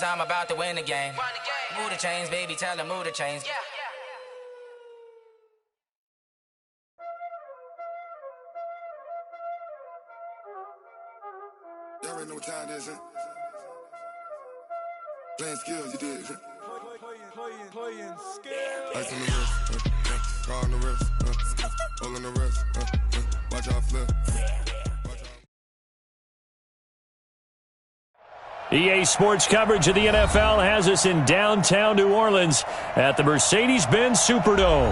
I'm about to win the game. Move the chains, baby, tell them move the chains. Y'all already know what time it is, huh? Playing skills, you did. Playing skills. Ice on the wrist, car on the wrist, all on the wrist, watch out flip. EA Sports coverage of the NFL has us in downtown New Orleans at the Mercedes-Benz Superdome.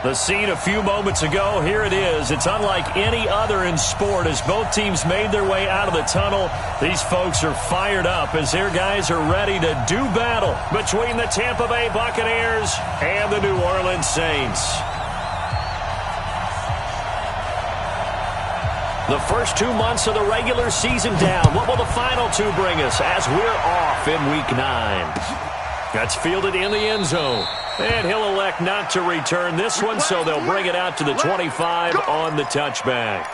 The scene a few moments ago, here it is. It's unlike any other in sport as both teams made their way out of the tunnel. These folks are fired up as their guys are ready to do battle between the Tampa Bay Buccaneers and the New Orleans Saints. The first 2 months of the regular season down. What will the final two bring us as we're off in Week 9? That's fielded in the end zone. And he'll elect not to return this one, so they'll bring it out to the 25 on the touchback.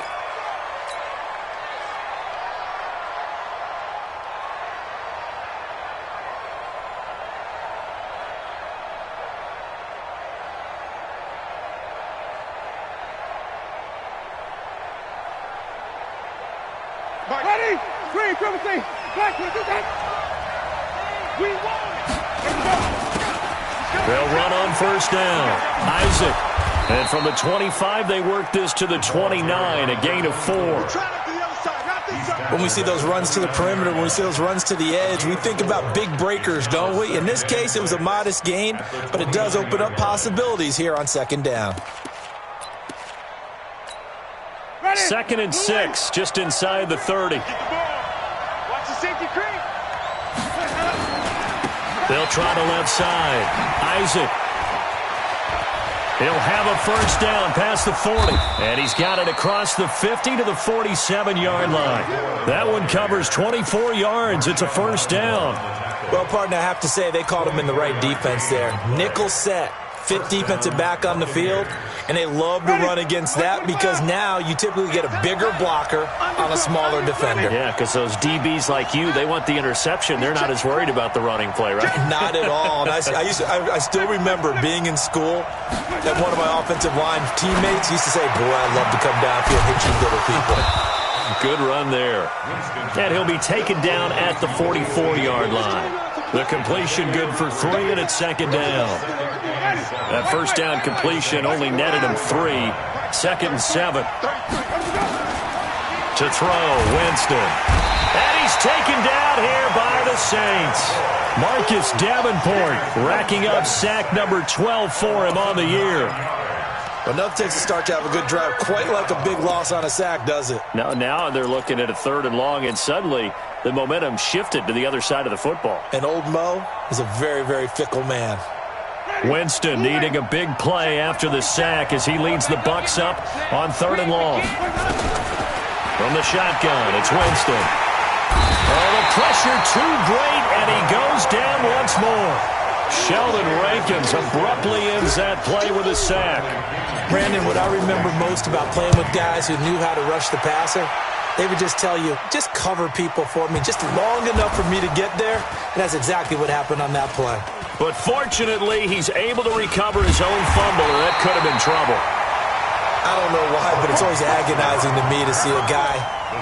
Ready? Green, privacy. Black, we won. They'll run on first down. Isaac. And from the 25, they work this to the 29, a gain of 4. When we see those runs to the perimeter, when we see those runs to the edge, we think about big breakers, don't we? In this case, it was a modest gain, but it does open up possibilities here on second down. 2nd and 6, just inside the 30. Watch the safety creep. They'll try to left side. Isaac. He'll have a first down past the 40. And he's got it across the 50 to the 47-yard line. That one covers 24 yards. It's a first down. Well, partner, I have to say they called him in the right defense there. Nickel set. Fifth defensive back on the field, and they love to run against that because now you typically get a bigger blocker on a smaller defender. Yeah, because those DBs like you, they want the interception. They're not as worried about the running play, right? Not at all. And I still remember being in school that one of my offensive line teammates used to say, boy, I love to come downfield and hit you little people. Good run there. And he'll be taken down at the 44-yard line. The completion good for 3, and it's second down. That first down completion only netted him 3. 2nd and 7. To throw, Winston. And he's taken down here by the Saints. Marcus Davenport racking up sack number 12 for him on the year. Well, nothing takes a start to have a good drive quite like a big loss on a sack, does it? Now they're looking at a 3rd and long, and suddenly the momentum shifted to the other side of the football. And old Mo is a very, very fickle man. Winston needing a big play after the sack as he leads the Bucs up on 3rd and long. From the shotgun, it's Winston. Oh, the pressure too great, and he goes down once more. Sheldon Rankins abruptly ends that play with a sack. Brandon, what I remember most about playing with guys who knew how to rush the passer, they would just tell you, just cover people for me, just long enough for me to get there. And that's exactly what happened on that play. But fortunately, he's able to recover his own fumble, and that could have been trouble. I don't know why, but it's always agonizing to me to see a guy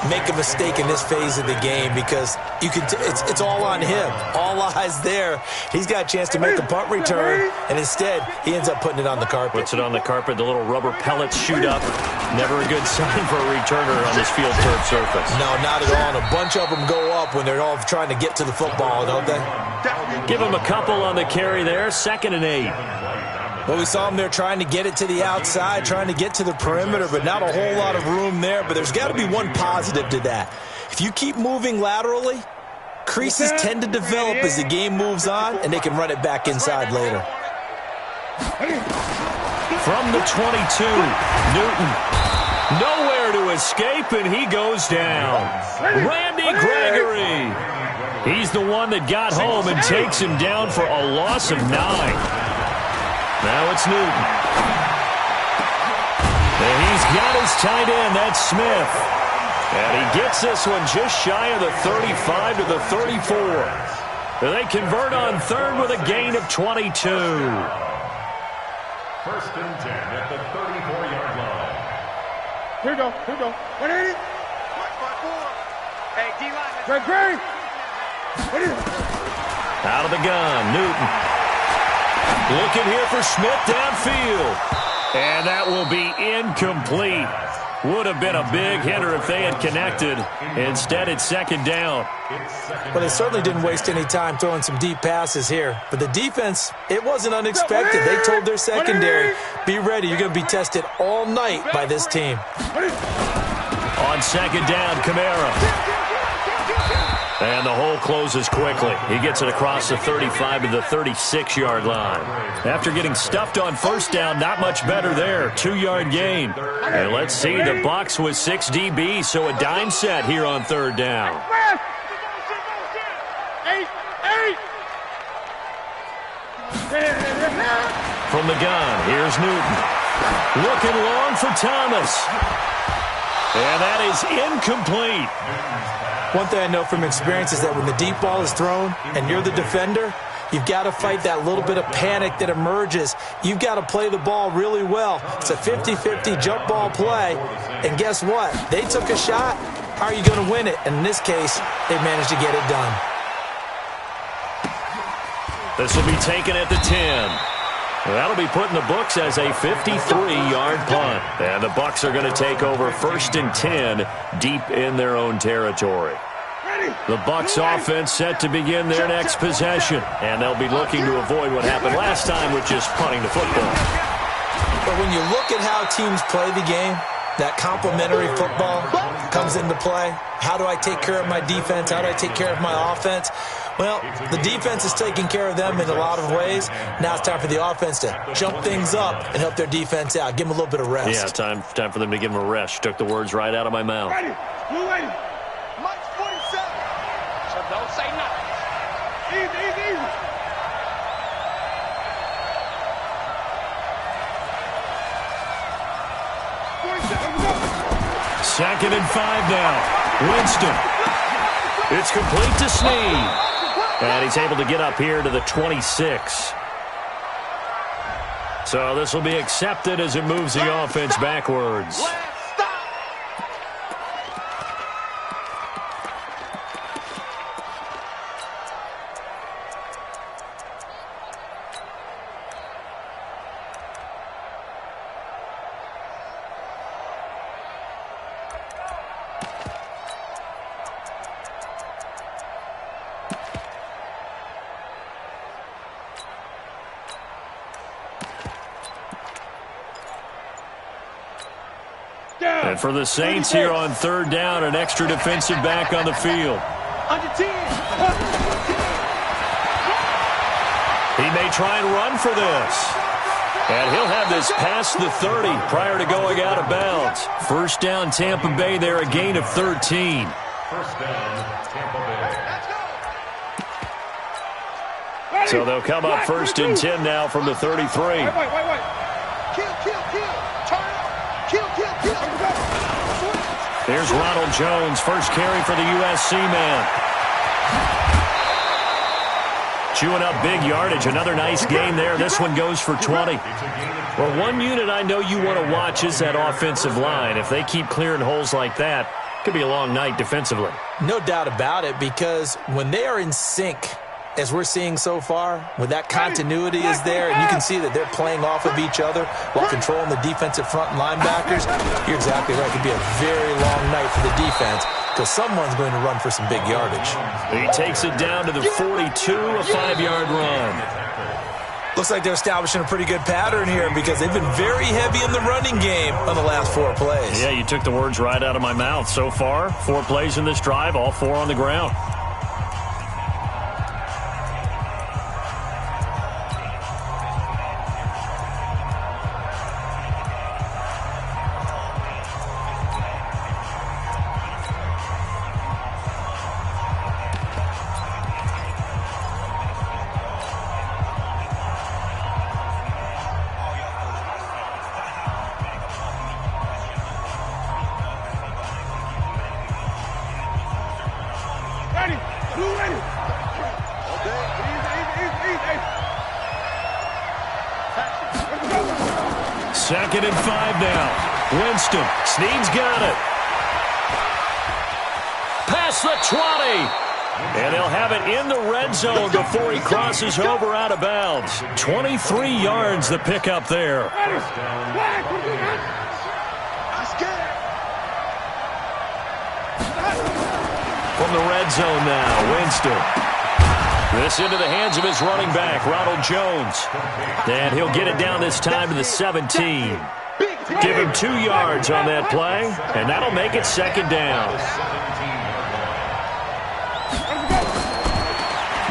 make a mistake in this phase of the game because it's all on him. All eyes there. He's got a chance to make a punt return, and instead he ends up putting it on the carpet. Puts it on the carpet. The little rubber pellets shoot up. Never a good sign for a returner on this field turf surface. No, not at all. And a bunch of them go up when they're all trying to get to the football, don't they? Give him a couple on the carry there. 2nd and 8. Well, we saw him there trying to get it to the outside, trying to get to the perimeter, but not a whole lot of room there. But there's got to be one positive to that. If you keep moving laterally, creases tend to develop as the game moves on, and they can run it back inside later. From the 22, Newton. Nowhere to escape, and he goes down. Randy Gregory. He's the one that got home and takes him down for a loss of 9. Now it's Newton. And he's got his tight end. That's Smith. And he gets this one just shy of the 35 to the 34. They convert on third with a gain of 22. 1st and 10 at the 34-yard line. Here we go. 180. Hey, D-line. Great. What is it? Out of the gun, Newton. Looking here for Smith downfield. And that will be incomplete. Would have been a big hitter if they had connected. Instead, it's 2nd down. Well, they certainly didn't waste any time throwing some deep passes here. But the defense, it wasn't unexpected. They told their secondary, be ready. You're going to be tested all night by this team. On 2nd down, Kamara. And the hole closes quickly. He gets it across the 35 to the 36-yard line. After getting stuffed on 1st down, not much better there. 2-yard gain. And let's see, the Bucs with 6 DBs, so a dime set here on 3rd down. From the gun, here's Newton. Looking long for Thomas. And that is incomplete. One thing I know from experience is that when the deep ball is thrown and you're the defender, you've got to fight that little bit of panic that emerges. You've got to play the ball really well. It's a 50-50 jump ball play. And guess what? They took a shot. How are you going to win it? And in this case, they managed to get it done. This will be taken at the 10. That'll be put in the books as a 53-yard punt. And the Bucs are going to take over 1st and 10 deep in their own territory. The Bucs offense set to begin their next possession. And they'll be looking to avoid what happened last time with just punting the football. But when you look at how teams play the game, that complementary football comes into play. How do I take care of my defense? How do I take care of my offense? Well, the defense is taking care of them in a lot of ways. Now it's time for the offense to jump things up and help their defense out. Give them a little bit of rest. Yeah, time for them to give them a rest. You took the words right out of my mouth. Ready. Blue lady. Mike's 47. So don't say nothing. Easy. 2nd and 5 now. Winston. It's complete to Snead. And he's able to get up here to the 26. So this will be accepted as it moves the offense backwards. And for the Saints here on 3rd down, an extra defensive back on the field. Under 10. He may try and run for this. And he'll have this past the 30 prior to going out of bounds. 1st down, Tampa Bay there, a gain of 13. 1st down, Tampa Bay. So they'll come up 1st and 10 now from the 33. Wait. Kill. Turn up. Kill. Here's Ronald Jones, first carry for the USC man. Chewing up big yardage, another nice gain there. This one goes for 20. Well, one unit I know you want to watch is that offensive line. If they keep clearing holes like that, it could be a long night defensively. No doubt about it, because when they are in sync, as we're seeing so far, when that continuity is there and you can see that they're playing off of each other while controlling the defensive front linebackers, you're exactly right. It could be a very long night for the defense because someone's going to run for some big yardage. He takes it down to the 42, a 5-yard run. Looks like they're establishing a pretty good pattern here because they've been very heavy in the running game on the last 4 plays. Yeah, you took the words right out of my mouth. So far, 4 plays in this drive, all 4 on the ground. 2nd and 5 now. Winston. Snead's got it. Past the 20. And he'll have it in the red zone before he crosses over out of bounds. 23 yards the pickup there. From the red zone now, Winston. This into the hands of his running back, Ronald Jones. And he'll get it down this time to the 17. Give him 2 yards on that play, and that'll make it 2nd down.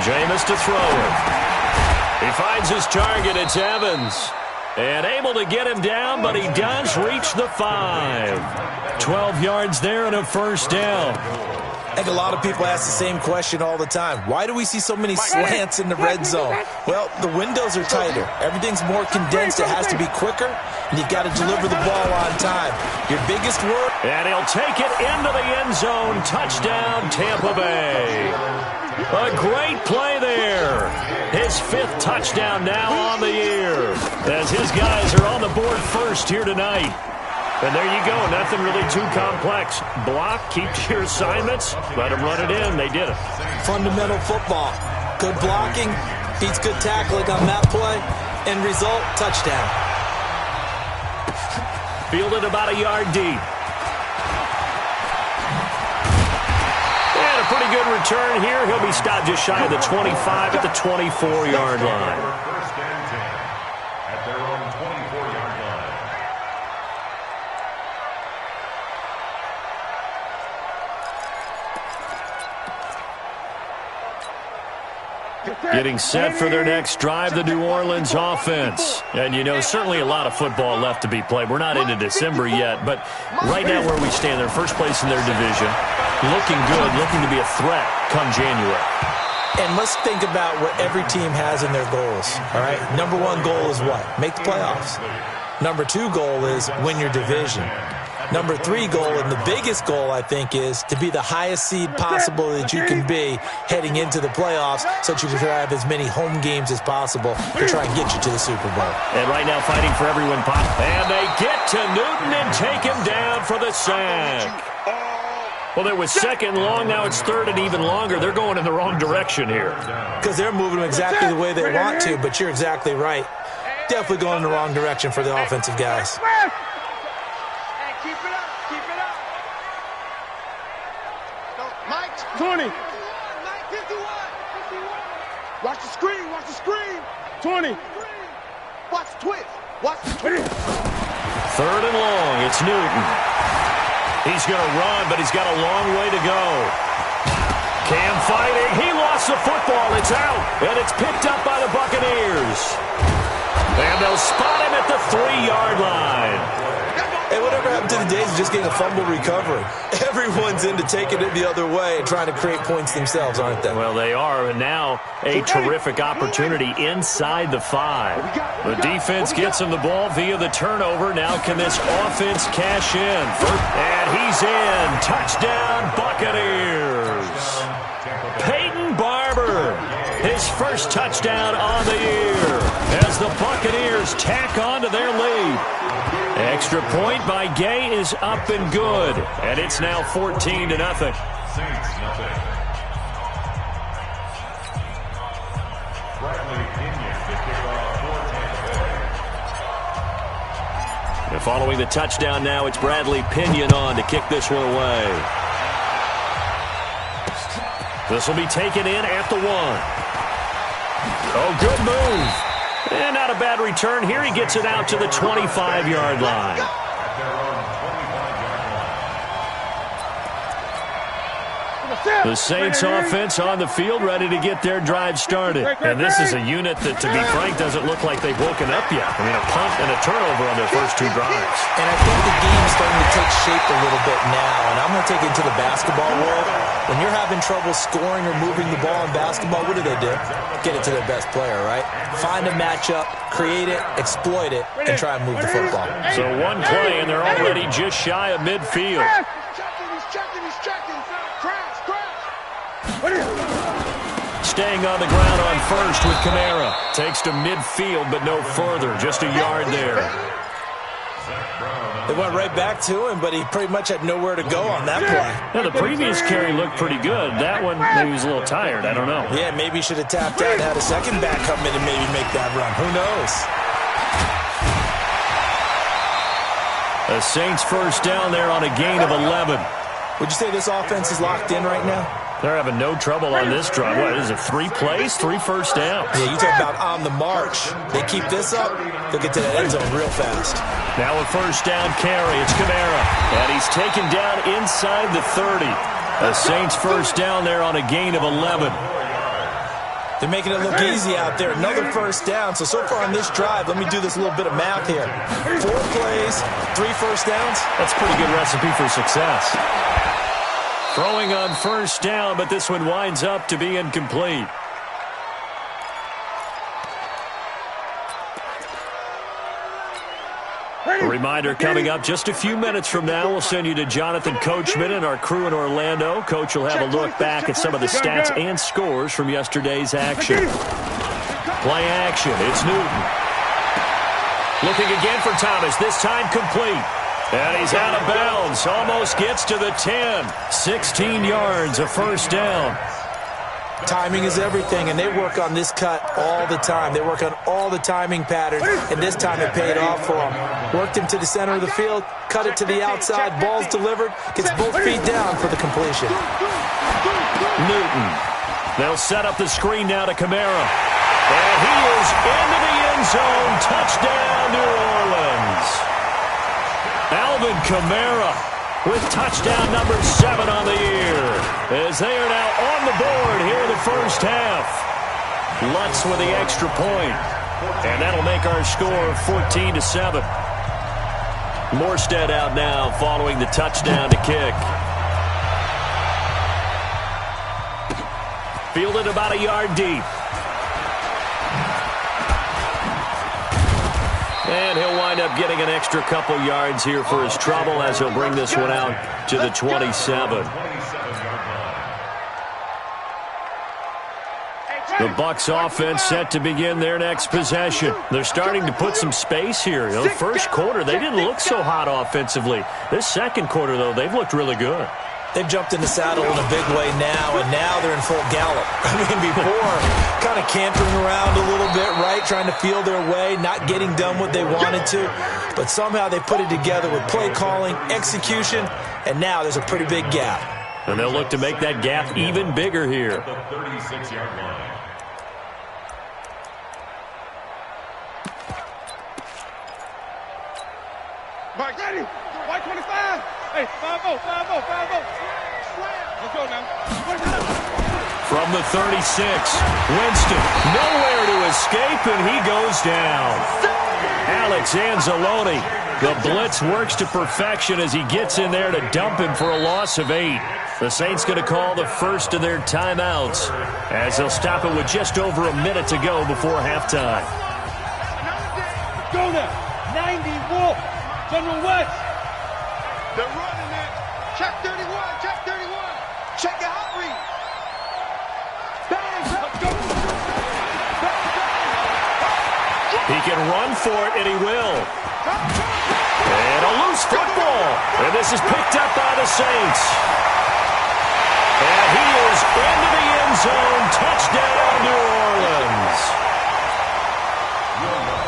Jameis to throw it. He finds his target. It's Evans. And able to get him down, but he does reach the 5. 12 yards there and a 1st down. I think a lot of people ask the same question all the time. Why do we see so many slants in the red zone? Well, the windows are tighter. Everything's more condensed. It has to be quicker, and you've got to deliver the ball on time. Your biggest work. And he'll take it into the end zone. Touchdown, Tampa Bay. A great play there. His 5th touchdown now on the year, as his guys are on the board first here tonight. And there you go. Nothing really too complex. Block, keep to your assignments, let them run it in. They did it. Fundamental football. Good blocking beats good tackling on that play. End result, touchdown. Fielded about a yard deep. And a pretty good return here. He'll be stopped just shy of the 25 at the 24-yard line. First and 10 at their own 24-yard line. Getting set for their next drive, the New Orleans offense. And, you know, certainly a lot of football left to be played. We're not into December yet, but right now where we stand, they're first place in their division. Looking good, looking to be a threat come January. And let's think about what every team has in their goals, all right? Number 1 goal is what? Make the playoffs. Number 2 goal is win your division. Number 3 goal, and the biggest goal, I think, is to be the highest seed possible that you can be heading into the playoffs so that you can have as many home games as possible to try and get you to the Super Bowl. And right now fighting for everyone. And they get to Newton and take him down for the sack. Well, there was 2nd long. Now it's 3rd and even longer. They're going in the wrong direction here. Because they're moving exactly the way they want to, but you're exactly right. Definitely going in the wrong direction for the offensive guys. Keep it up. Keep it up. No, Mike. 20. Mike, 51. Watch the screen. Watch the screen. 20. Watch the twist. Watch the twist. 3rd and long. It's Newton. He's going to run, but he's got a long way to go. Cam fighting. He lost the football. It's out. And it's picked up by the Buccaneers. And they'll spot him at the 3-yard line. Hey, whatever happened to the days of just getting a fumble recovery? Everyone's into taking it the other way and trying to create points themselves, aren't they? Well, they are, and now a terrific opportunity inside the 5. The defense gets him the ball via the turnover. Now can this offense cash in? And he's in. Touchdown, Buccaneers. Peyton Barber, his 1st touchdown on the year as the Buccaneers tack on to their lead. Extra point by Gay is up and good, and it's now 14-0. Saints nothing. Bradley Pinion to kick off for Tampa Bay. And following the touchdown now, it's Bradley Pinion on to kick this one away. This will be taken in at the 1. Oh, good move. And not a bad return here. He gets it out to the 25-yard line. The Saints offense on the field, ready to get their drive started. And this is a unit that, to be frank, doesn't look like they've woken up yet. I mean, a punt and a turnover on their first 2 drives. And I think the game's starting to take shape a little bit now. And I'm going to take it into the basketball world. When you're having trouble scoring or moving the ball in basketball, what do? Get it to their best player, right? Find a matchup, create it, exploit it, and try and move the football. So 1 play, and they're already just shy of midfield. He's checking. Crash. staying on the ground on first with Kamara. Takes to midfield, but no further. Just a yard there. They went right back to him, but he pretty much had nowhere to go on that play. Now, the previous carry looked pretty good. That one, maybe he was a little tired. I don't know. Yeah, maybe he should have tapped out and had a second back come in and maybe make that run. Who knows? The Saints first down there on a gain of 11. Would you say this offense is locked in right now? They're having no trouble on this drive. What is it, 3 plays, 3 first downs? Yeah, you talk about on the march. They keep this up, they'll get to that end zone real fast. Now a first down carry. It's Kamara. And he's taken down inside the 30. The Saints first down there on a gain of 11. They're making it look easy out there. Another first down. So far on this drive, let me do this little bit of math here. 4 plays, 3 first downs. That's a pretty good recipe for success. Throwing on first down, but this one winds up to be incomplete. A reminder coming up just a few minutes from now. We'll send you to Jonathan Coachman and our crew in Orlando. Coach will have a look back at some of the stats and scores from yesterday's action. Play action. It's Newton. Looking again for Thomas. This time complete. And he's out of bounds. Almost gets to the 10. 16 yards, a first down. Timing is everything, and they work on this cut all the time. They work on all the timing patterns, and this time it paid off for them. Worked him to the center of the field, cut it to the outside, ball's delivered, gets both feet down for the completion. Newton. They'll set up the screen now to Kamara. And he is into the end zone. Touchdown, New Orleans. Alvin Kamara with touchdown number 7 on the year, as they are now on the board here in the first half. Lutz with the extra point, and that'll make our score 14-7. Morstead out now following the touchdown to kick. Fielded about a yard deep. And he'll wind up getting an extra couple yards here for his trouble as he'll bring this one out to the 27. The Bucs offense set to begin their next possession. They're starting to put some space here. The first quarter, they didn't look so hot offensively. This second quarter, though, they've looked really good. They've jumped in the saddle in a big way now, and now they're in full gallop. I mean, before, kind of cantering around a little bit, right, trying to feel their way, not getting done what they wanted to. But somehow they put it together with play calling, execution, and now there's a pretty big gap. And they'll look to make that gap even bigger here. The 36-yard line. Mike, ready? White 25. Hey, 5-0, 5-0, 5-0. Let's go now. From the 36, Winston, nowhere to escape, and he goes down. Alex Anzalone, the blitz works to perfection as he gets in there to dump him for a loss of 8. The Saints going to call the first of their timeouts as they'll stop it with just over a minute to go before halftime. Go now. 90 Wolf. General West. They're running it. Check 31. Check 31. Check your hot read. Bang. Let's go. He can run for it, and he will. And a loose football. And this is picked up by the Saints. And he is into the end zone. Touchdown, New Orleans.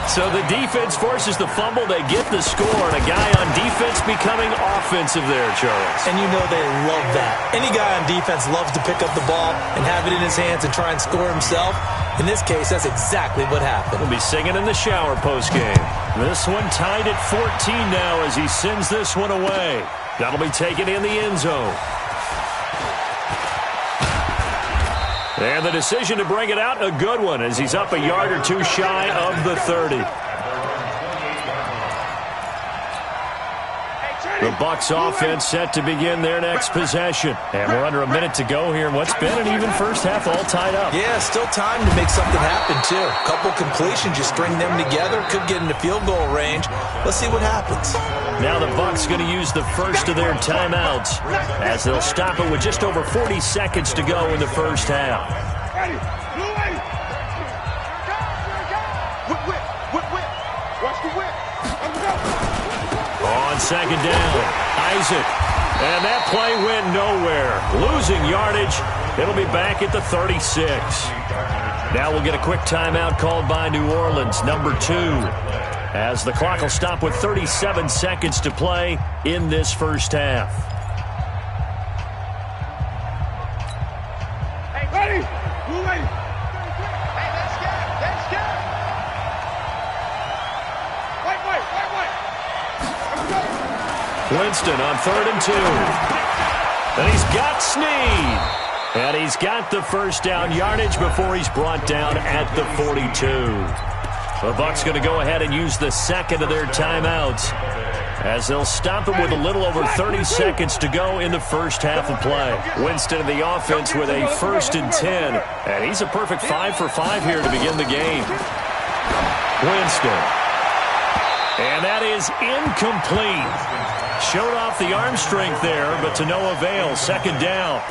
So the defense forces the fumble. They get the score, and a guy on defense becoming offensive there, Charles. And you know they love that. Any guy on defense loves to pick up the ball and have it in his hands and try and score himself. In this case, that's exactly what happened. We'll be singing in the shower postgame. This one tied at 14 now as he sends this one away. That'll be taken in the end zone. And the decision to bring it out, a good one, as he's up a yard or two shy of the 30. The Bucs offense set to begin their next possession. And we're under a minute to go here in what's been an even first half, all tied up. Yeah, still time to make something happen, too. A couple completions, you string them together, could get into field goal range. Let's see what happens. Now the Bucs going to use the first of their timeouts as they'll stop it with just over 40 seconds to go in the first half. Ready. Blue way. Whip, whip. Whip, whip. Watch the whip. Let's go. On second down, Isaac. And that play went nowhere. Losing yardage. It'll be back at the 36. Now we'll get a quick timeout called by New Orleans, number 2. As the clock will stop with 37 seconds to play in this first half. Hey, ready. Blue way. Hey, let's go. Let's go. White. Winston on 3rd and 2. And he's got Snead. And he's got the first down yardage before he's brought down at the 42. The Bucs going to go ahead and use the second of their timeouts as they'll stop it with a little over 30 seconds to go in the first half of play. Winston in the offense with a 1st and 10. And he's a perfect 5 for 5 here to begin the game. Winston. And that is incomplete. Showed off the arm strength there, but to no avail. Second down.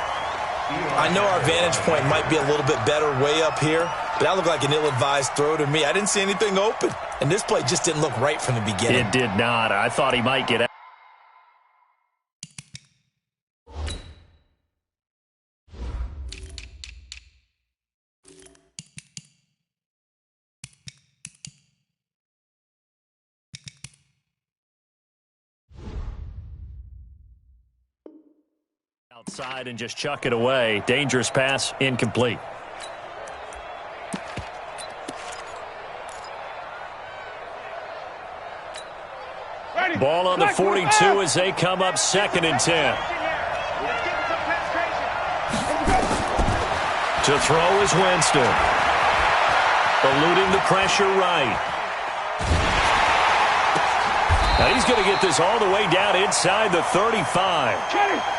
I know our vantage point might be a little bit better way up here, but that looked like an ill-advised throw to me. I didn't see anything open, and this play just didn't look right from the beginning. It did not. I thought he might get out. Outside and just chuck it away. Dangerous pass, incomplete. Ball on the 42 as they come up 2nd and 10. To throw is Winston. Eluding the pressure right. Now he's going to get this all the way down inside the 35.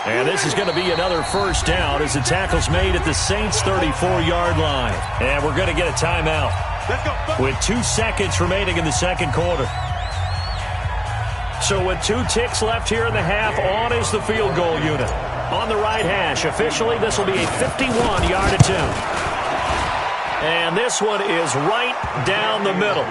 And this is going to be another first down as the tackle's made at the Saints' 34-yard line. And we're going to get a timeout with 2 seconds remaining in the second quarter. So with 2 ticks left here in the half, on is the field goal unit. On the right hash, officially this will be a 51-yard attempt. And this one is right down the middle.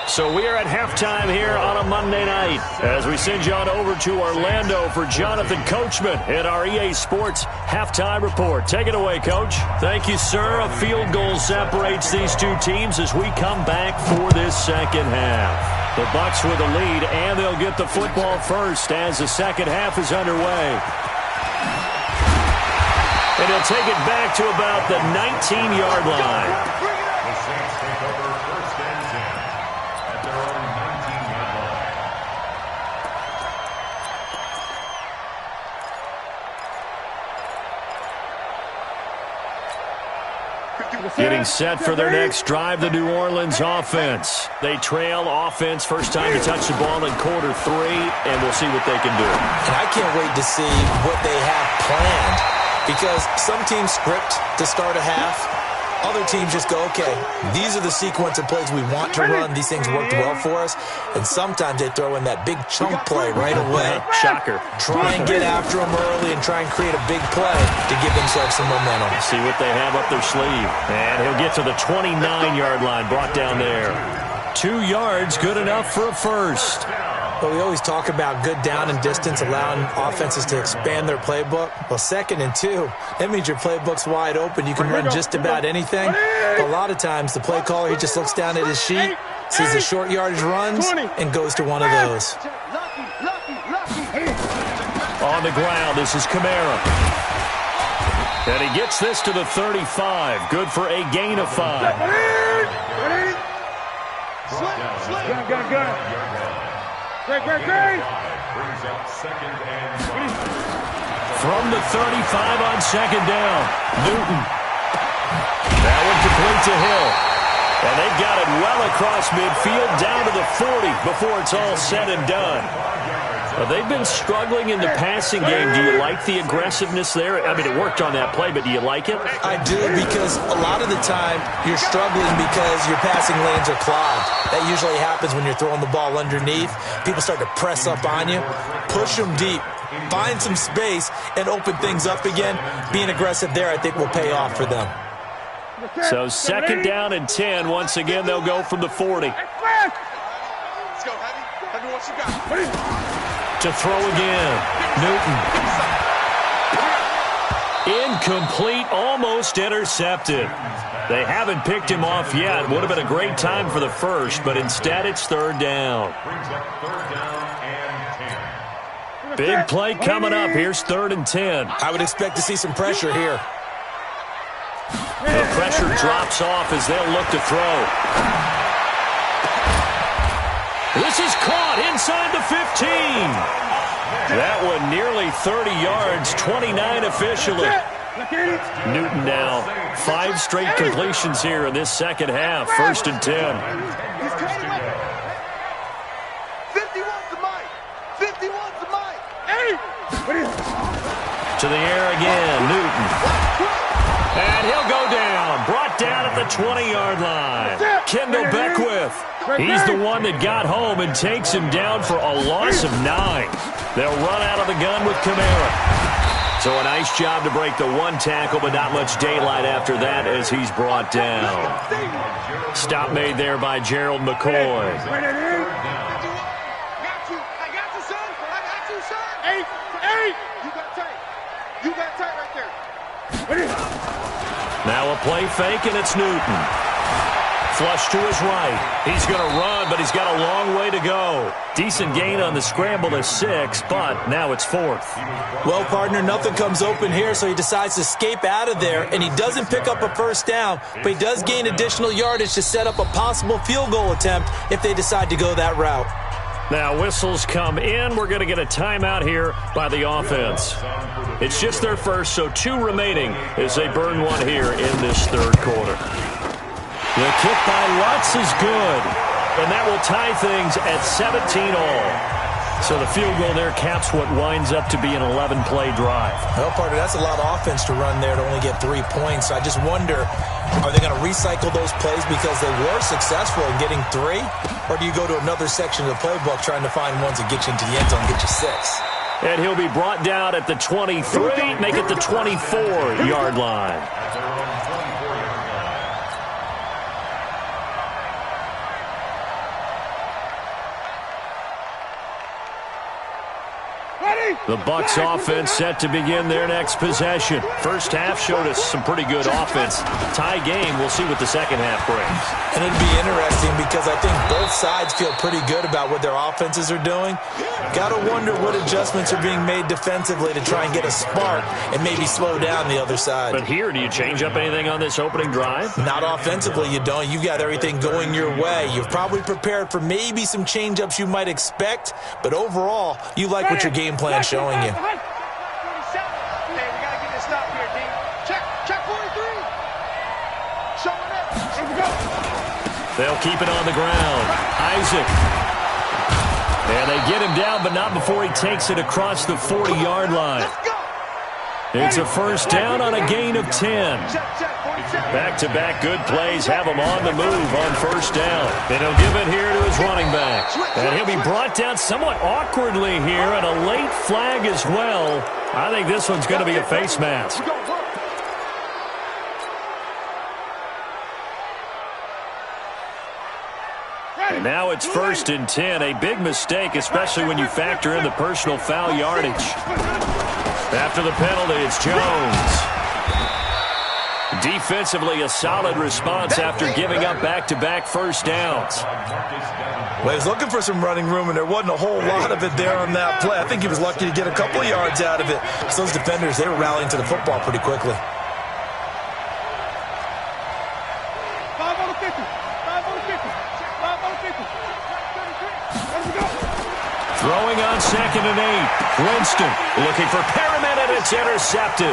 So we are at halftime here on a Monday night as we send you on over to Orlando for Jonathan Coachman in our EA Sports Halftime Report. Take it away, Coach. Thank you, sir. A field goal separates these 2 teams as we come back for this second half. The Bucs with a lead, and they'll get the football first as the second half is underway. And he'll take it back to about the 19-yard line. The Saints take over 1st and 10 at their own 19-yard line. Getting set for their next drive, the New Orleans offense. They trail offense, first time to touch the ball in quarter 3, and we'll see what they can do. And I can't wait to see what they have planned, because some teams script to start a half. Other teams just go, okay, these are the sequence of plays we want to run. These things worked well for us. And sometimes they throw in that big chunk play right away. Shocker. Try and get after them early and try and create a big play to give themselves some momentum. See what they have up their sleeve. And he'll get to the 29-yard line, brought down there. 2 yards, good enough for a first. But we always talk about good down and distance, allowing offenses to expand their playbook. Well, 2nd and 2, that means your playbook's wide open. You can run just about anything. But a lot of times, the play caller, he just looks down at his sheet, sees the short yardage runs, and goes to one of those. On the ground, this is Kamara. And he gets this to the 35. Good for a gain of 5. Great. Brings up 2nd and 5. From the 35 on second down, Newton. That one complete to Hill. And they've got it well across midfield, down to the 40 before it's all said and done. They've been struggling in the passing game. Do you like the aggressiveness there? I mean, it worked on that play, but do you like it? I do, because a lot of the time you're struggling because your passing lanes are clogged. That usually happens when you're throwing the ball underneath. People start to press up on you. Push them deep. Find some space and open things up again. Being aggressive there, I think, will pay off for them. So second down and 10. Once again, they'll go from the 40. Let's go, Heavy. Heavy, what you got? To throw again. Newton. Incomplete, almost intercepted. They haven't picked him off yet. Would have been a great time for the first, but instead it's third down. Big play coming up. Here's 3rd and 10. I would expect to see some pressure here. The pressure drops off as they'll look to throw. This is caught inside the 15. That one nearly 30 yards, 29 officially. Newton now 5 straight completions here in this second half. 1st and 10. 51's the mic. 51's the mic. To the air again, Newton. And he'll go down. Brought down at the 20-yard line. Kendall Beckwith. He's the one that got home and takes him down for a loss of 9. They'll run out of the gun with Kamara. So a nice job to break the 1 tackle, but not much daylight after that as he's brought down. Stop made there by Gerald McCoy. I got you, son. I got you, son. 8. You got tight. You got tight right there. Now a play fake, and it's Newton. Flush to his right. He's going to run, but he's got a long way to go. Decent gain on the scramble to 6, but now it's 4th. Well, partner, nothing comes open here, so he decides to escape out of there, and he doesn't pick up a first down, but he does gain additional yardage to set up a possible field goal attempt if they decide to go that route. Now whistles come in. We're going to get a timeout here by the offense. It's just their first, so 2 remaining as they burn 1 here in this 3rd quarter. The kick by Lutz is good, and that will tie things at 17 all. So the field goal there caps what winds up to be an 11-play drive. Well, partner, that's a lot of offense to run there to only get 3 points. I just wonder, are they going to recycle those plays because they were successful in getting 3? Or do you go to another section of the playbook trying to find ones that get you into the end zone and get you 6? And he'll be brought down at the 23, make it the 24-yard line. The Bucs offense set to begin their next possession. First half showed us some pretty good offense. Tie game, we'll see what the second half brings. And it'd be interesting because I think both sides feel pretty good about what their offenses are doing. Got to wonder what adjustments are being made defensively to try and get a spark and maybe slow down the other side. But here, do you change up anything on this opening drive? Not offensively, you don't. You've got everything going your way. You've probably prepared for maybe some change-ups you might expect, but overall, you like what your game plan's showing you. Hey, we got to get this stop here, D. Check 43. Showing up. Here we go. They'll keep it on the ground. Isaac. And they get him down, but not before he takes it across the 40-yard line. It's a first down on a gain of 10. Back-to-back good plays have him on the move on first down. And he'll give it here to his running back. And he'll be brought down somewhat awkwardly here, and a late flag as well. I think this one's going to be a face mask. And now it's 1st and 10. A big mistake, especially when you factor in the personal foul yardage. After the penalty, it's Jones. Defensively, a solid response after giving up back-to-back first downs. Well, he was looking for some running room, and there wasn't a whole lot of it there on that play. I think he was lucky to get a couple of yards out of it. So those defenders, they were rallying to the football pretty quickly. 5 on the 50. 5 on the 50. 5 on the 50. Let me go. Throwing on 2nd and 8. Winston looking for Perriman, and it's intercepted.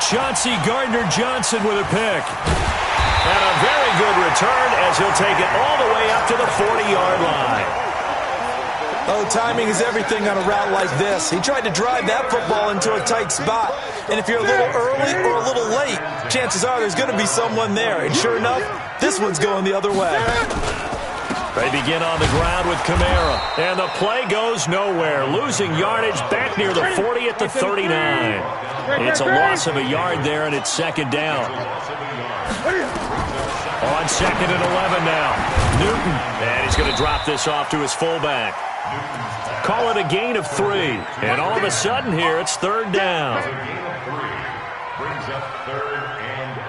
Chauncey Gardner-Johnson with a pick. And a very good return as he'll take it all the way up to the 40-yard line. Oh, timing is everything on a route like this. He tried to drive that football into a tight spot. And if you're a little early or a little late, chances are there's going to be someone there. And sure enough, this one's going the other way. They begin on the ground with Kamara. And the play goes nowhere. Losing yardage back near the 40 at the 39. It's a loss of a yard there, and it's 2nd down. On 2nd and 11 now. Newton. And he's going to drop this off to his fullback. Call it a gain of 3. And all of a sudden here, it's 3rd down. A gain of 3 brings up 3rd and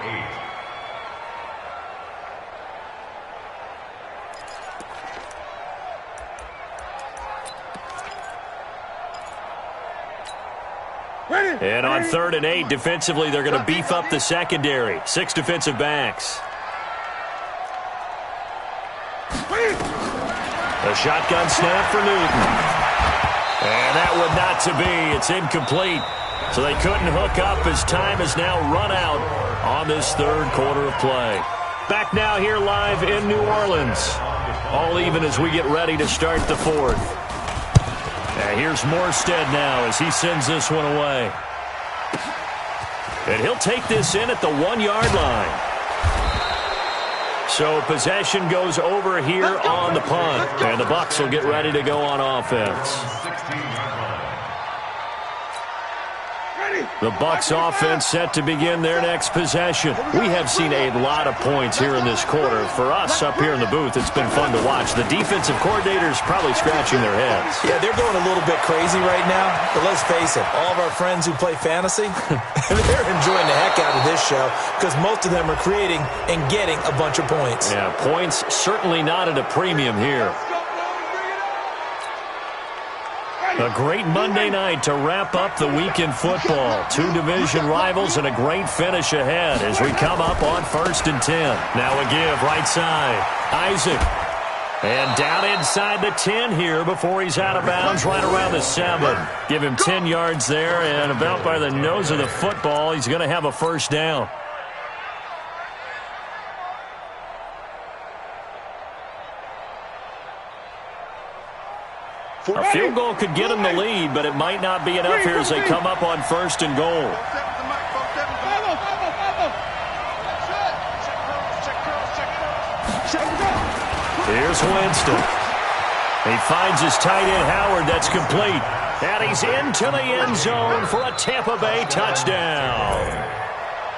8. And on 3rd and 8, defensively, they're going to beef up the secondary. 6 defensive backs. A shotgun snap for Newton. And that would not to be. It's incomplete. So they couldn't hook up as time has now run out on this 3rd quarter of play. Back now here live in New Orleans. All even as we get ready to start the 4th. And here's Morstead now as he sends this one away. And he'll take this in at the 1-yard line. So possession goes over here on the punt. And the Bucs will get ready to go on offense. The Bucs offense set to begin their next possession. We have seen a lot of points here in this quarter. For us up here in the booth, it's been fun to watch. The defensive coordinators probably scratching their heads. Yeah, they're going a little bit crazy right now. But let's face it, all of our friends who play fantasy, they're enjoying the heck out of this show because most of them are creating and getting a bunch of points. Yeah, points certainly not at a premium here. A great Monday night to wrap up the week in football. 2 division rivals and a great finish ahead as we come up on 1st and 10. Now a give right side. Isaac. And down inside the 10 here before he's out of bounds right around the 7. Give him 10 yards there, and about by the nose of the football, he's going to have a 1st down. A field goal could get them the lead, but it might not be enough here as they come up on 1st and goal. Here's Winston. He finds his tight end Howard. That's complete. And he's into the end zone for a Tampa Bay touchdown.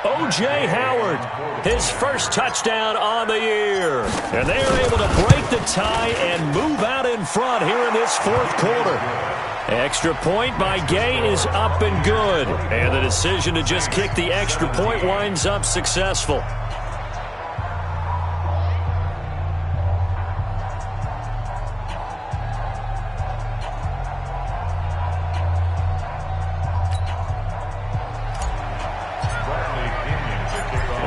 O.J. Howard, his 1st touchdown on the year. And they are able to break the tie and move out in front here in this 4th quarter. Extra point by Gay is up and good. And the decision to just kick the extra point winds up successful.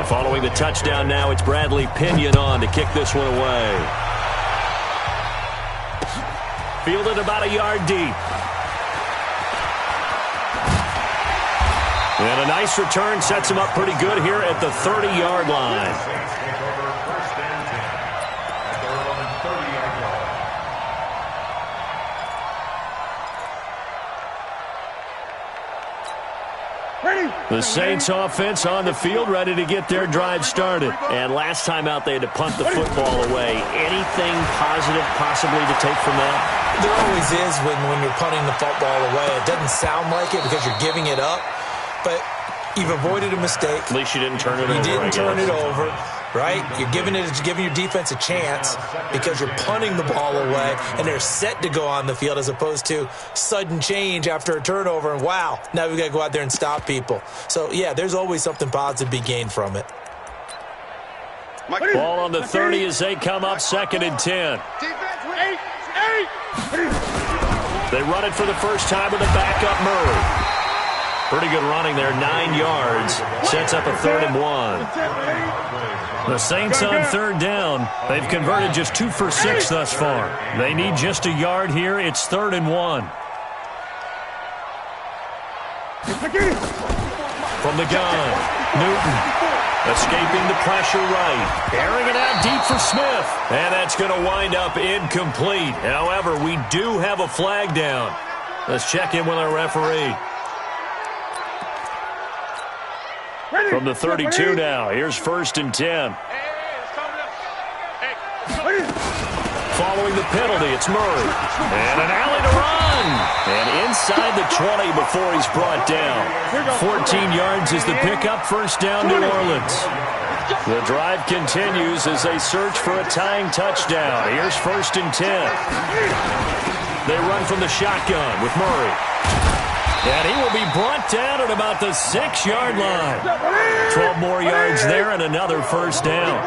Following the touchdown now, it's Bradley Pinion on to kick this one away. Fielded about a yard deep. And a nice return sets him up pretty good here at the 30-yard line. The Saints offense on the field ready to get their drive started. And last time out they had to punt the football away. Anything positive possibly to take from that? There always is when you're punting the football away. It doesn't sound like it because you're giving it up, but you've avoided a mistake. At least you didn't turn it over. You didn't turn it over, right? You're giving your defense a chance because you're punting the ball away, and they're set to go on the field as opposed to sudden change after a turnover, and wow, now we've got to go out there and stop people. So, yeah, there's always something positive to be gained from it. Ball on the 30 as they come up 2nd and 10. They run it for the first time with a backup Murray. Pretty good running there, 9 yards. Sets up a 3rd and 1. The Saints on 3rd down. They've converted just 2 for 6 thus far. They need just a yard here. It's 3rd and 1. From the gun, Newton. Escaping the pressure right. Airing it out deep for Smith. And that's going to wind up incomplete. However, we do have a flag down. Let's check in with our referee. From the 32 now. Here's 1st and 10. Following the penalty, it's Murray. And an alley to run. And inside the 20 before he's brought down. 14 yards is the pickup. 1st down, New Orleans. The drive continues as they search for a tying touchdown. Here's 1st and 10. They run from the shotgun with Murray. And he will be brought down at about the 6-yard line. 12 more yards there and another first down.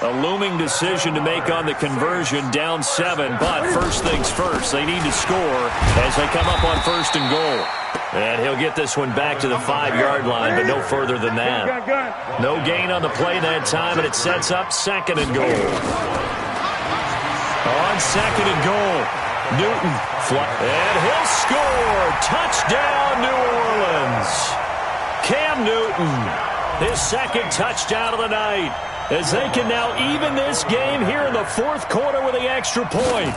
A looming decision to make on the conversion, down 7, but first things first, they need to score as they come up on 1st and goal. And he'll get this one back to the 5-yard line, but no further than that. No gain on the play that time, and it sets up 2nd and goal. On 2nd and goal, Newton, and he'll score! Touchdown, New Orleans! Cam Newton, his 2nd touchdown of the night, as they can now even this game here in the 4th quarter with the extra point.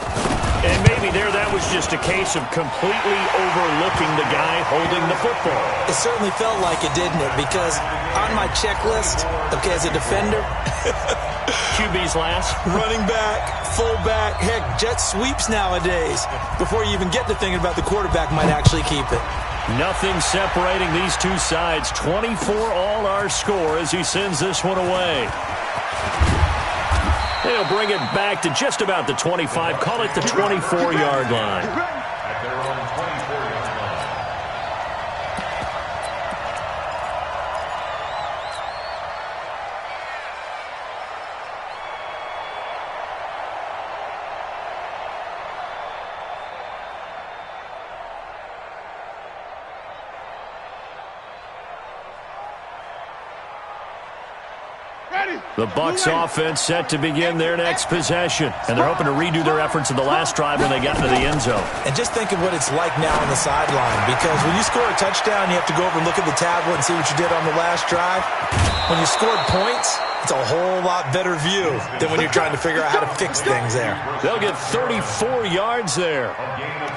And maybe that was just a case of completely overlooking the guy holding the football. It certainly felt like it, didn't it? Because on my checklist, okay, as a defender, QB's last. Running back, fullback, heck, jet sweeps nowadays. Before you even get to thinking about the quarterback might actually keep it. Nothing separating these two sides. 24 all our score as he sends this one away. They'll bring it back to just about the 25. Call it the 24-yard line. At their own 24-yard line. The Bucs offense set to begin their next possession. And they're hoping to redo their efforts in the last drive when they got into the end zone. And just think of what it's like now on the sideline. Because when you score a touchdown, you have to go over and look at the tablet and see what you did on the last drive. When you scored points, it's a whole lot better view than when you're trying to figure out how to fix things there. They'll get 34 yards there.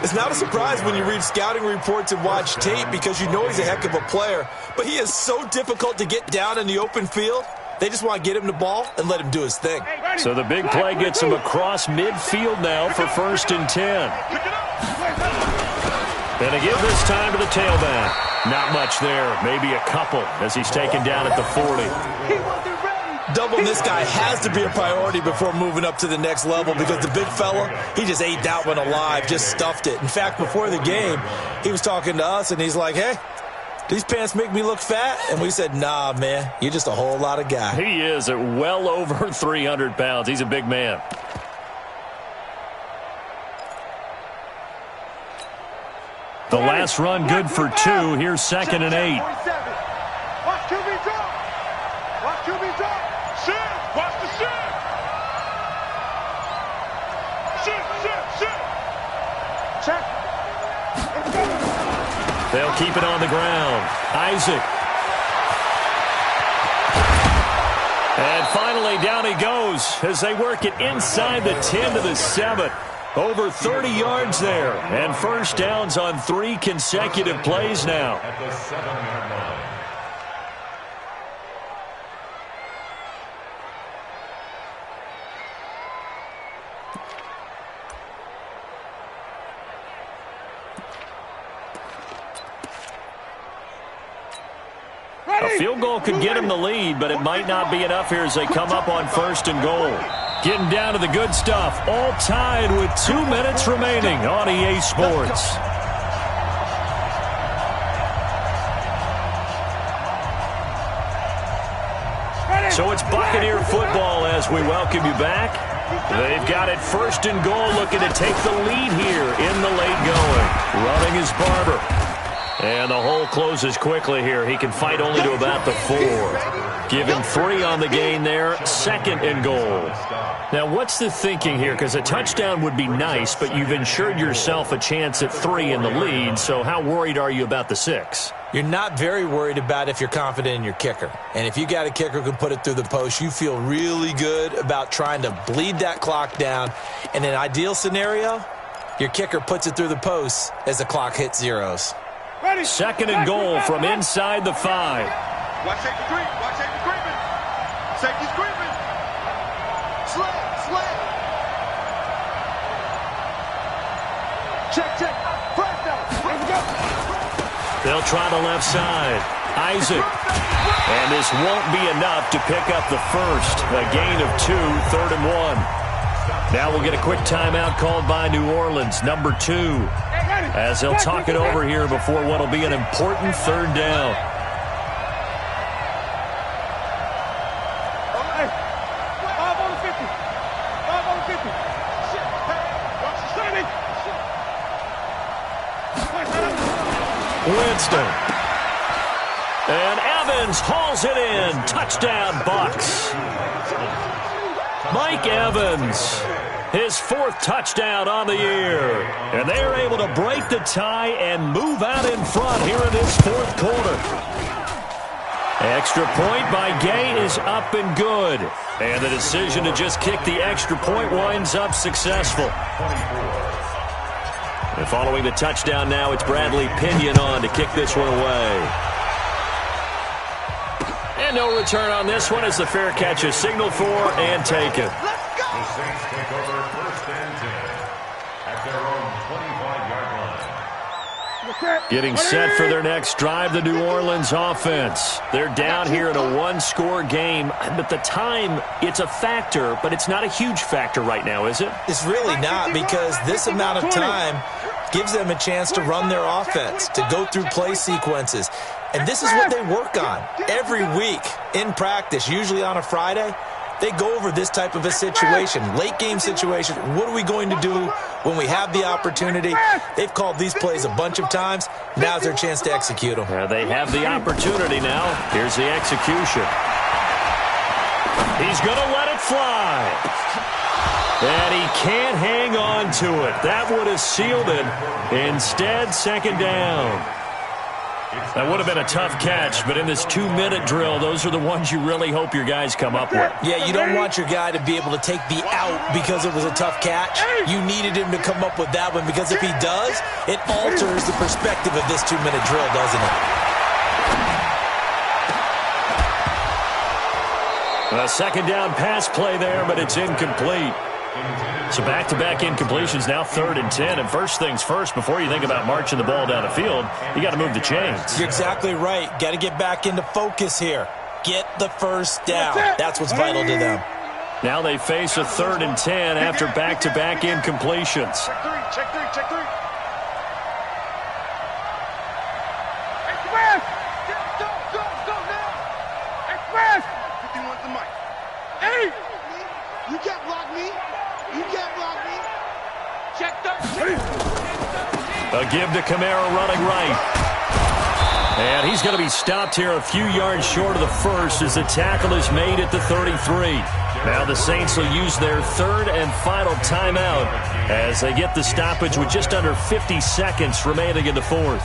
It's not a surprise when you read scouting reports and watch tape because you know he's a heck of a player. But he is so difficult to get down in the open field. They just want to get him the ball and let him do his thing. So the big play gets him across midfield now for 1st and 10. And again this time to the tailback. Not much there, maybe a couple as he's taken down at the 40. Doubling this guy has to be a priority before moving up to the next level because the big fella, he just ate that one alive, just stuffed it. In fact, before the game, he was talking to us and he's like, hey, these pants make me look fat? And we said, nah, man, you're just a whole lot of guy. He is at well over 300 pounds. He's a big man. The last run good for 2. Here's 2nd and 8. Watch QB drop. Watch QB drop. Shit. Watch the shit. Shit. Check. They'll keep it on the ground. Isaac. And finally, down he goes as they work it inside the 10 to the 7. Over 30 yards there. And first downs on 3 consecutive plays now. At the 7-yard line. A field goal could get him the lead, but it might not be enough here as they come up on 1st and goal. Getting down to the good stuff, all tied with 2 minutes remaining on EA Sports. So it's Buccaneer football as we welcome you back. They've got it 1st and goal, looking to take the lead here in the late going. Running is Barber. And the hole closes quickly here. He can fight only to about the 4. Give him 3 on the gain there. 2nd and goal. Now, what's the thinking here? Because a touchdown would be nice, but you've ensured yourself a chance at 3 in the lead. So how worried are you about the 6? You're not very worried about if you're confident in your kicker. And if you got a kicker who can put it through the post, you feel really good about trying to bleed that clock down. In an ideal scenario, your kicker puts it through the post as the clock hits zeros. 2nd and goal from inside the 5. Watch safety creep. Watch safety creeping. Safety's creeping. Slay. Check. Press now. Here we go. They'll try the left side. Isaac. And this won't be enough to pick up the first. A gain of 2, 3rd and 1. Now we'll get a quick timeout called by New Orleans, number 2, as they'll talk it over here before what will be an important 3rd down. Winston. And Evans hauls it in. Touchdown, Bucs. Mike Evans, his 4th touchdown on the year. And they're able to break the tie and move out in front here in this 4th quarter. Extra point by Gay is up and good. And the decision to just kick the extra point winds up successful. And following the touchdown now, it's Bradley Pinion on to kick this one away. And no return on this one as the fair catch is signaled for and taken. The Saints take over 1st and 10 at their own 25-yard line. Getting set for their next drive, the New Orleans offense. They're down here in a 1-score game, but the time, it's a factor, but it's not a huge factor right now, is it? It's really not, because this amount of time gives them a chance to run their offense, to go through play sequences. And this is what they work on every week in practice, usually on a Friday. They go over this type of a situation, late game situation. What are we going to do when we have the opportunity? They've called these plays a bunch of times. Now's their chance to execute them. Yeah, they have the opportunity now. Here's the execution. He's going to let it fly. And he can't hang on to it. That would have sealed it. Instead, 2nd down. That would have been a tough catch, but in this 2-minute drill, those are the ones you really hope your guys come up with. Yeah, you don't want your guy to be able to take the out because it was a tough catch. You needed him to come up with that one, because if he does, it alters the perspective of this 2-minute drill, doesn't it? A 2nd down pass play there, but it's incomplete. So back-to-back incompletions, now 3rd and 10. And first things first, before you think about marching the ball down the field, you got to move the chains. You're exactly right. Got to get back into focus here. Get the first down. That's what's vital to them. Now they face a 3rd and 10 after back-to-back incompletions. Check 3, check 3, check 3. Go now. Express. 51's the mic. Hey, you can't block me. You can't block me. Check 13. A give to Kamara running right. And he's going to be stopped here a few yards short of the first as the tackle is made at the 33. Now the Saints will use their 3rd and final timeout as they get the stoppage with just under 50 seconds remaining in the 4th.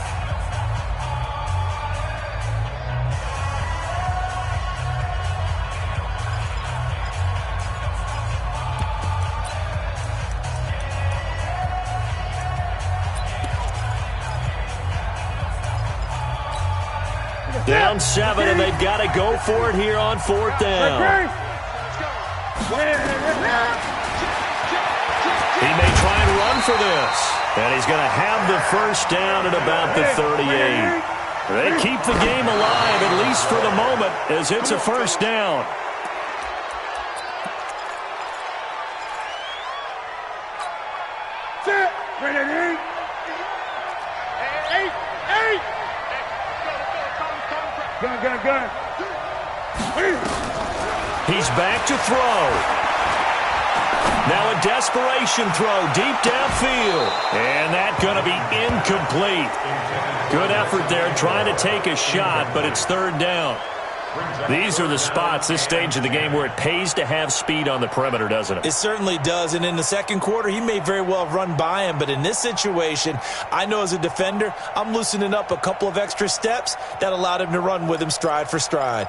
Down 7, and they've got to go for it here on 4th down. He may try and run for this. And he's going to have the first down at about the 38. They keep the game alive, at least for the moment, as it's a first down. Gun. He's back to throw. Now a desperation throw deep downfield. And that's going to be incomplete. Good effort there trying to take a shot, but it's 3rd down. These are the spots, this stage of the game, where it pays to have speed on the perimeter, doesn't it? It certainly does, and in the 2nd quarter, he may very well have run by him, but in this situation, I know as a defender, I'm loosening up a couple of extra steps that allowed him to run with him stride for stride.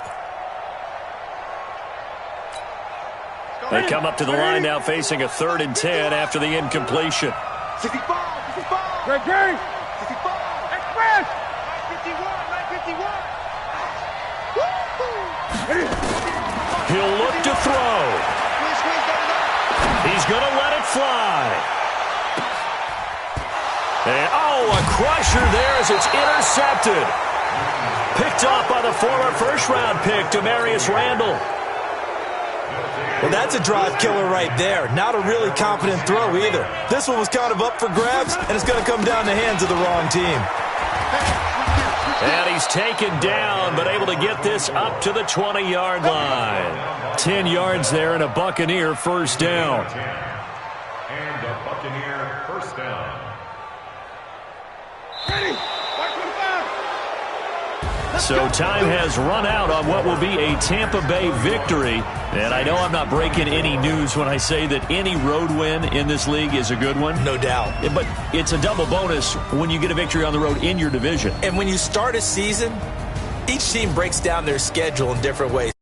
They come up to the line now facing a 3rd and 10 after the incompletion. 65. Great. 65. Express. 951. He'll look to throw. He's going to let it fly. And, a crusher there as it's intercepted. Picked off by the former first-round pick, Demarius Randall. Well, that's a drive killer right there. Not a really confident throw either. This one was kind of up for grabs, and it's going to come down the hands of the wrong team. And he's taken down, but able to get this up to the 20-yard line. 10 yards there and a Buccaneer first down. And a Buccaneer first down. Ready? So time has run out on what will be a Tampa Bay victory. And I know I'm not breaking any news when I say that any road win in this league is a good one. No doubt. But it's a double bonus when you get a victory on the road in your division. And when you start a season, each team breaks down their schedule in different ways.